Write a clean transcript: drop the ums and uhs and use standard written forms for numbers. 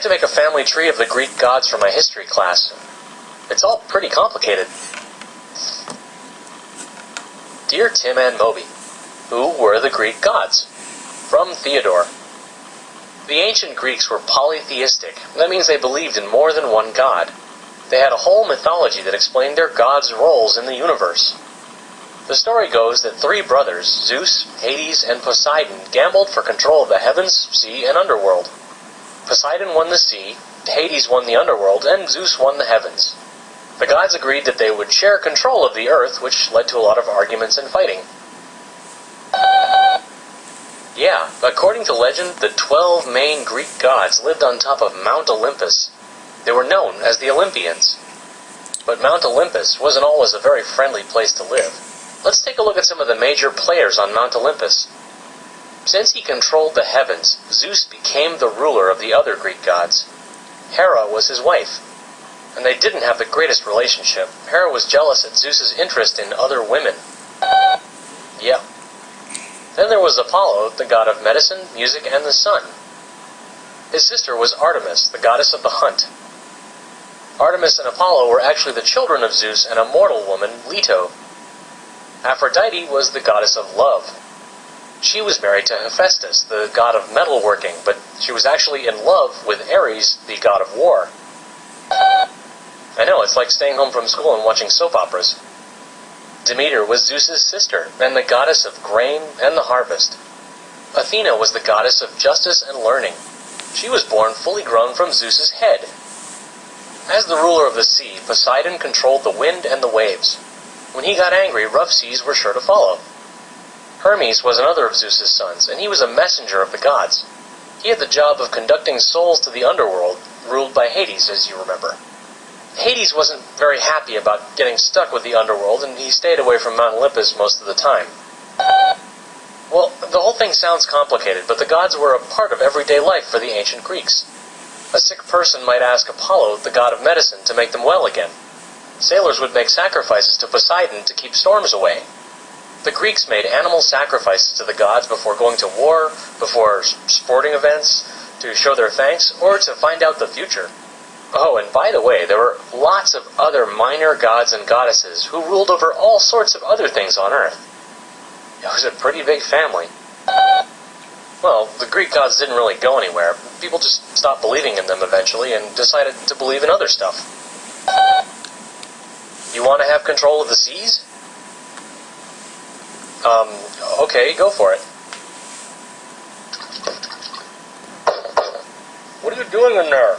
to make a family tree of the Greek gods for my history class. It's all pretty complicated. Dear Tim and Moby, who were the Greek gods? From Theodore. The ancient Greeks were polytheistic. That means they believed in more than one god. They had a whole mythology that explained their gods' roles in the universe. The story goes that three brothers, Zeus, Hades, and Poseidon, gambled for control of the heavens, sea, and underworld. Poseidon won the sea, Hades won the underworld, and Zeus won the heavens. The gods agreed that they would share control of the earth, which led to a lot of arguments and fighting. Yeah, according to legend, the 12 main Greek gods lived on top of Mount Olympus. They were known as the Olympians. But Mount Olympus wasn't always a very friendly place to live. Let's take a look at some of the major players on Mount Olympus. Since he controlled the heavens, Zeus became the ruler of the other Greek gods. Hera was his wife, and they didn't have the greatest relationship. Hera was jealous at Zeus's interest in other women. Yeah. Then there was Apollo, the god of medicine, music, and the sun. His sister was Artemis, the goddess of the hunt. Artemis and Apollo were actually the children of Zeus and a mortal woman, Leto. Aphrodite was the goddess of love. She was married to Hephaestus, the god of metalworking, but she was actually in love with Ares, the god of war. I know, it's like staying home from school and watching soap operas. Demeter was Zeus's sister, and the goddess of grain and the harvest. Athena was the goddess of justice and learning. She was born fully grown from Zeus's head. As the ruler of the sea, Poseidon controlled the wind and the waves. When he got angry, rough seas were sure to follow. Hermes was another of Zeus's sons, and he was a messenger of the gods. He had the job of conducting souls to the underworld, ruled by Hades, as you remember. Hades wasn't very happy about getting stuck with the underworld, and he stayed away from Mount Olympus most of the time. Well, the whole thing sounds complicated, but the gods were a part of everyday life for the ancient Greeks. A sick person might ask Apollo, the god of medicine, to make them well again. Sailors would make sacrifices to Poseidon to keep storms away. The Greeks made animal sacrifices to the gods before going to war, before sporting events, to show their thanks, or to find out the future. Oh, and by the way, there were lots of other minor gods and goddesses who ruled over all sorts of other things on Earth. It was a pretty big family. Well, the Greek gods didn't really go anywhere. People just stopped believing in them eventually and decided to believe in other stuff. You want to have control of the seas? Okay, go for it. What are you doing in there?